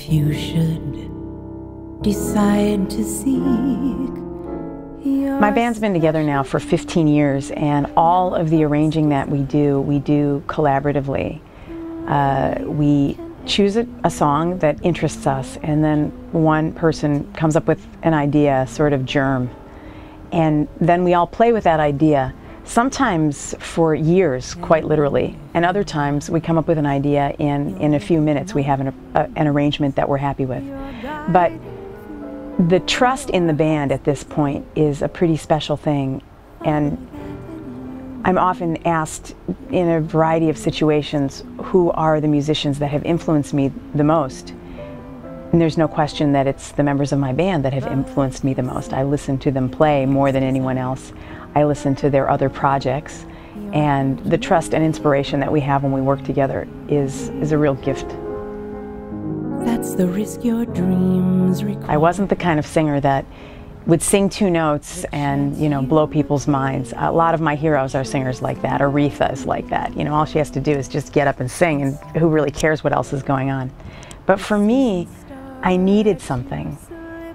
If you should decide to seek My band's been together now for 15 years, and all of the arranging that we do collaboratively. We choose a song that interests us, and then one person comes up with an idea, sort of germ, and then we all play with that idea, sometimes for years, quite literally, and other times we come up with an idea in a few minutes. We have an arrangement that we're happy with. But the trust in the band at this point is a pretty special thing, and I'm often asked in a variety of situations who are the musicians that have influenced me the most. And there's no question that it's the members of my band that have influenced me the most. I listen to them play more than anyone else. I listen to their other projects, and the trust and inspiration that we have when we work together is a real gift. That's the risk your dreams require. I wasn't the kind of singer that would sing two notes and, blow people's minds. A lot of my heroes are singers like that. Aretha is like that. All she has to do is just get up and sing, and who really cares what else is going on? But for me, I needed something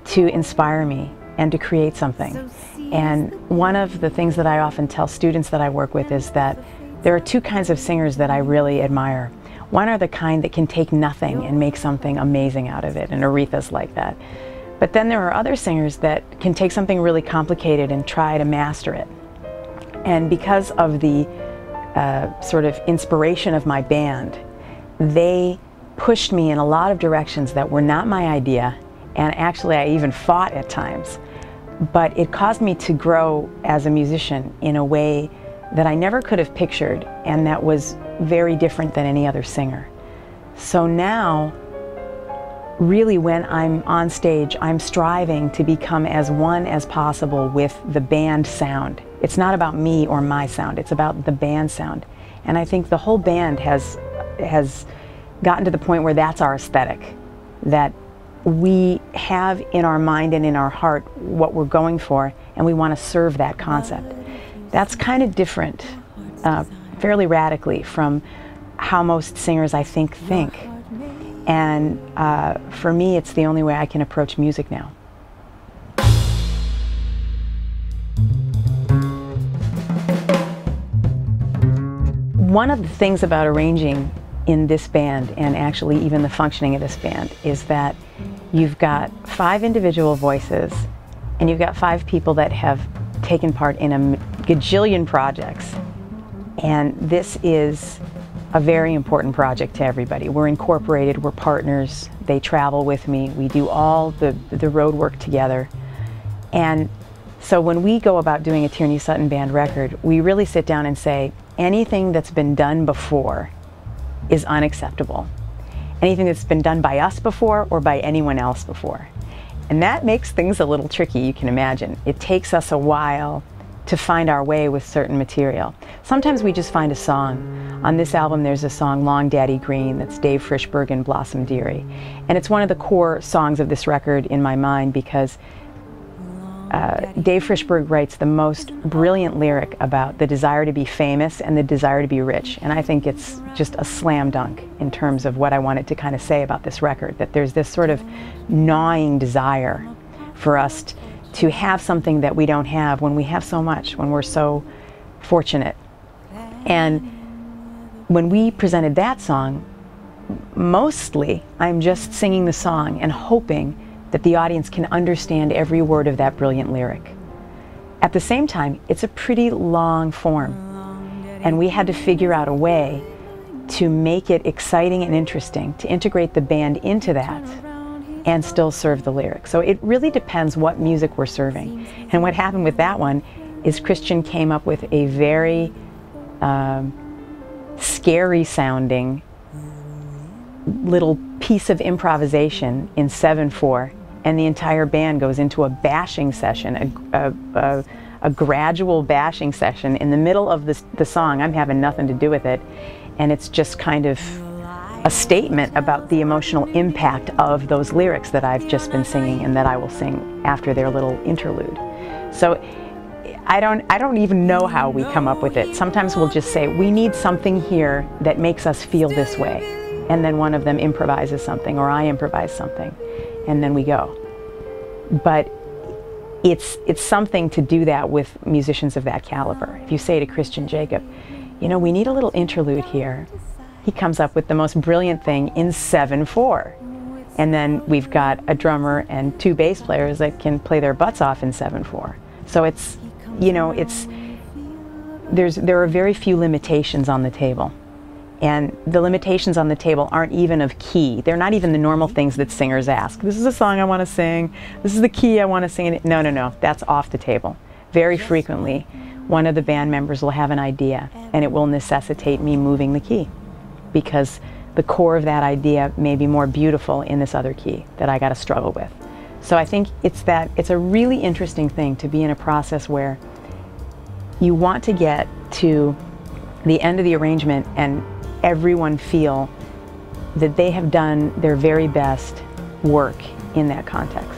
to inspire me and to create something. And one of the things that I often tell students that I work with is that there are two kinds of singers that I really admire. One are the kind that can take nothing and make something amazing out of it, and Aretha's like that. But then there are other singers that can take something really complicated and try to master it. And because of the sort of inspiration of my band, they pushed me in a lot of directions that were not my idea, and actually I even fought at times. But it caused me to grow as a musician in a way that I never could have pictured, and that was very different than any other singer. So now, really, when I'm on stage, I'm striving to become as one as possible with the band sound. It's not about me or my sound, it's about the band sound. And I think the whole band has gotten to the point where that's our aesthetic, that we have in our mind and in our heart what we're going for, and we want to serve that concept. That's kind of different, fairly radically, from how most singers, I think. And for me, it's the only way I can approach music now. One of the things about arranging in this band, and actually even the functioning of this band, is that you've got 5 individual voices, and you've got 5 people that have taken part in a gajillion projects. And this is a very important project to everybody. We're incorporated, we're partners, they travel with me, we do all the road work together. And so when we go about doing a Tierney Sutton Band record, we really sit down and say, anything that's been done before is unacceptable. Anything that's been done by us before or by anyone else before. And that makes things a little tricky, you can imagine. It takes us a while to find our way with certain material. Sometimes we just find a song. On this album there's a song, Long Daddy Green, that's Dave Frischberg and Blossom Dearie. And it's one of the core songs of this record in my mind, because Dave Frischberg writes the most brilliant lyric about the desire to be famous and the desire to be rich. And I think it's just a slam dunk in terms of what I wanted to kind of say about this record, that there's this sort of gnawing desire for us to have something that we don't have when we have so much, when we're so fortunate. And when we presented that song, mostly I'm just singing the song and hoping that the audience can understand every word of that brilliant lyric. At the same time, it's a pretty long form, and we had to figure out a way to make it exciting and interesting, to integrate the band into that and still serve the lyrics. So it really depends what music we're serving. And what happened with that one is Christian came up with a very scary sounding little piece of improvisation in 7/4, and the entire band goes into a bashing session, a gradual bashing session in the middle of the song. I'm having nothing to do with it, and it's just kind of a statement about the emotional impact of those lyrics that I've just been singing and that I will sing after their little interlude. So I don't even know how we come up with it. Sometimes we'll just say, we need something here that makes us feel this way. and then one of them improvises something, or I improvise something, and then we go. But it's something to do that with musicians of that caliber. If you say to Christian Jacob, you know, we need a little interlude here, he comes up with the most brilliant thing in 7/4. And then we've got a drummer and 2 bass players that can play their butts off in 7/4. So it's, you know, there are very few limitations on the table. And the limitations on the table aren't even of key. They're not even the normal things that singers ask. This is a song I want to sing. This is the key I want to sing in it. No, no, no, that's off the table. Very frequently, one of the band members will have an idea, and it will necessitate me moving the key, because the core of that idea may be more beautiful in this other key that I got to struggle with. So I think it's a really interesting thing to be in a process where you want to get to the end of the arrangement and everyone feel that they have done their very best work in that context.